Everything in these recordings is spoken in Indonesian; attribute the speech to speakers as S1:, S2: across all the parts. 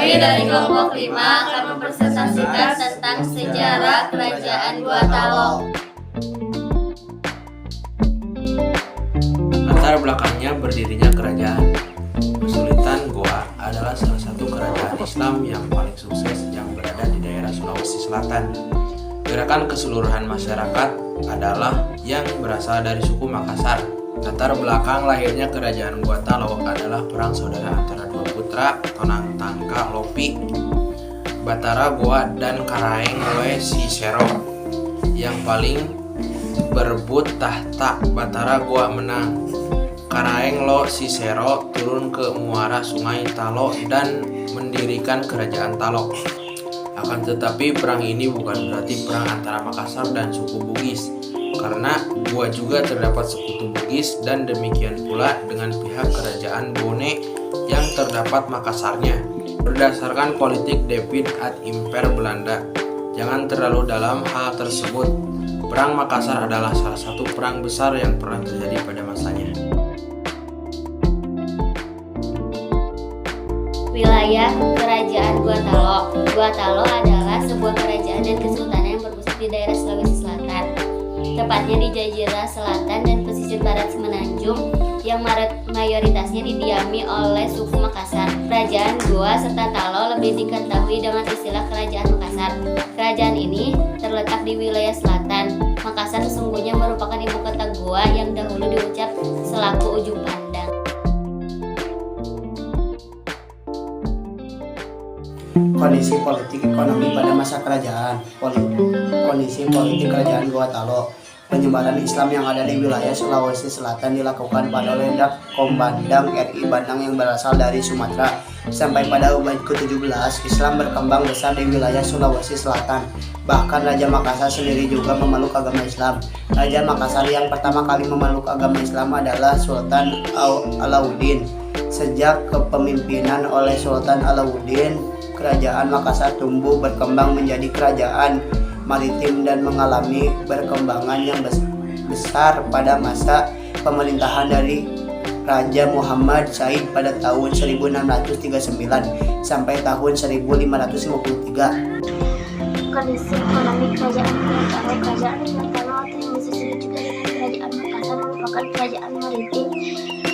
S1: Kami dari kelompok 5 akan mempresentasikan tentang sejarah Kerajaan Gua Talo.
S2: Latar belakangnya berdirinya kerajaan. Sultan Goa adalah salah satu kerajaan Islam yang paling sukses yang berada di daerah Sulawesi Selatan. Gerakan keseluruhan masyarakat adalah yang berasal dari suku Makassar. Latar belakang lahirnya kerajaan Gua Talo adalah perang saudara antara dua putra, Tonang Tangka Lopi, Batara Goa dan Karaeng Loe Sisero. Yang paling berebut tahta, Batara Goa menang. Karaeng Lo Sisero turun ke muara sungai Talo dan mendirikan kerajaan Talo. Akan tetapi perang ini bukan berarti perang antara Makassar dan suku Bugis, karena Gua juga terdapat sekutu Bugis dan demikian pula dengan pihak kerajaan Bone yang terdapat Makassarnya. Berdasarkan politik David ad Imper Belanda, jangan terlalu dalam hal tersebut. Perang Makassar adalah salah satu perang besar yang pernah terjadi pada masanya.
S1: Wilayah Kerajaan Gua Talo. Gua Talo adalah sebuah kerajaan dan kesultanan yang berpusat di daerah Sulawesi Selatan, tepatnya di Jazirah Selatan dan pesisir barat Semenanjung, yang mayoritasnya didiami oleh suku Makassar. Kerajaan Goa serta Talo lebih diketahui dengan istilah Kerajaan Makassar. Kerajaan ini terletak di wilayah selatan. Makassar sesungguhnya merupakan ibu kota Goa yang dahulu diucap selaku ujung pandang.
S3: Kondisi politik ekonomi pada masa kerajaan. Kondisi politik kerajaan Gua Talo. Penyebaran Islam yang ada di wilayah Sulawesi Selatan dilakukan pada ledak Kombandang RI Bandang yang berasal dari Sumatera. Sampai pada abad ke-17, Islam berkembang besar di wilayah Sulawesi Selatan. Bahkan Raja Makassar sendiri juga memeluk agama Islam. Raja Makassar yang pertama kali memeluk agama Islam adalah Sultan Alauddin. Sejak kepemimpinan oleh Sultan Alauddin, kerajaan Makassar tumbuh berkembang menjadi kerajaan maritim dan mengalami perkembangan yang besar pada masa pemerintahan dari Raja Muhammad Said pada tahun 1639 sampai tahun 1553.
S4: Kondisi ekonomi kerajaan Gua Talo. Kerajaan Gua Talo atau yang bisa disebut juga dengan kerajaan Makassar merupakan kerajaan maritim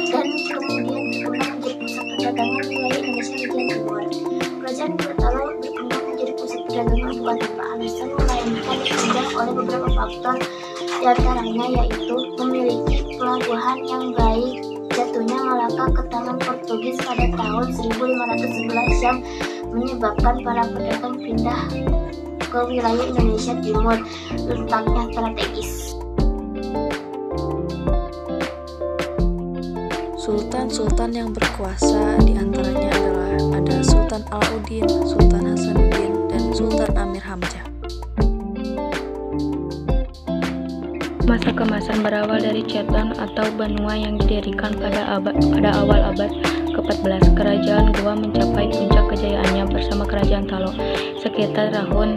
S4: dan kemudian berkembang menjadi pusat perdagangan wilayah Indonesia bagian timur. Kerajaan Gua Talo berkembang menjadi pusat perdagangan bukan tanpa alasan, melainkan ditunjang oleh beberapa faktor, diantaranya yaitu memiliki pelabuhan yang baik. Jatuhnya Malaka ke tangan Portugis pada tahun 1511 yang menyebabkan para pedagang pindah ke wilayah Indonesia Timur, letaknya strategis.
S5: Sultan-sultan yang berkuasa diantaranya adalah ada Sultan Alauddin, Sultan Hasanuddin, dan Sultan Amir Hamzah.
S6: Masa keemasan berawal dari Ceton atau Banua yang didirikan pada awal abad ke-14. Kerajaan Goa mencapai puncak kejayaannya bersama Kerajaan Talo sekitar tahun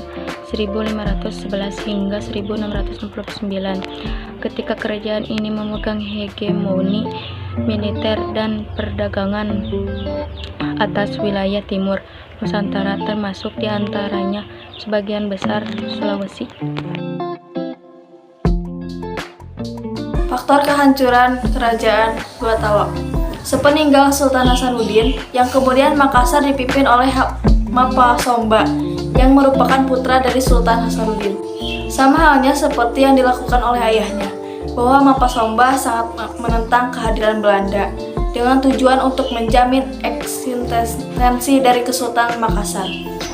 S6: 1511 hingga 1659. Ketika kerajaan ini memegang hegemoni militer dan perdagangan atas wilayah timur Nusantara, termasuk diantaranya sebagian besar Sulawesi.
S5: Faktor kehancuran kerajaan Gua Talo. Sepeninggal Sultan Hasanuddin, yang kemudian Makassar dipimpin oleh Mapa Somba, yang merupakan putra dari Sultan Hasanuddin. Sama halnya seperti yang dilakukan oleh ayahnya, bahwa Mapa Somba sangat menentang kehadiran Belanda dengan tujuan untuk menjamin eksistensi dari Kesultanan Makassar.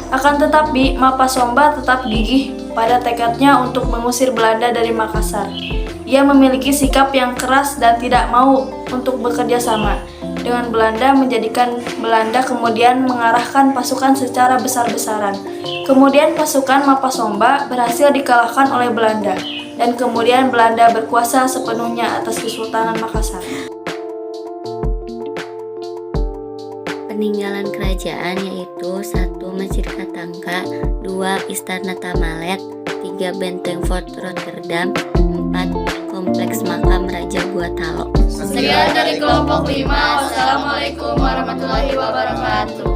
S5: Akan tetapi, Mapa Somba tetap gigih pada tekadnya untuk mengusir Belanda dari Makassar. Ia memiliki sikap yang keras dan tidak mau untuk bekerja sama dengan Belanda, menjadikan Belanda kemudian mengarahkan pasukan secara besar-besaran. Kemudian pasukan Mapa Somba berhasil dikalahkan oleh Belanda, dan kemudian Belanda berkuasa sepenuhnya atas Kesultanan Makassar.
S1: Peninggalan kerajaan yaitu 1. Masjid Katangka, 2. Istana Tamalet, 3. Benteng Fort Rotterdam, 4. Kompleks Makam Raja Gua Talo.
S7: Sekian dari kelompok 5. Wassalamualaikum warahmatullahi wabarakatuh.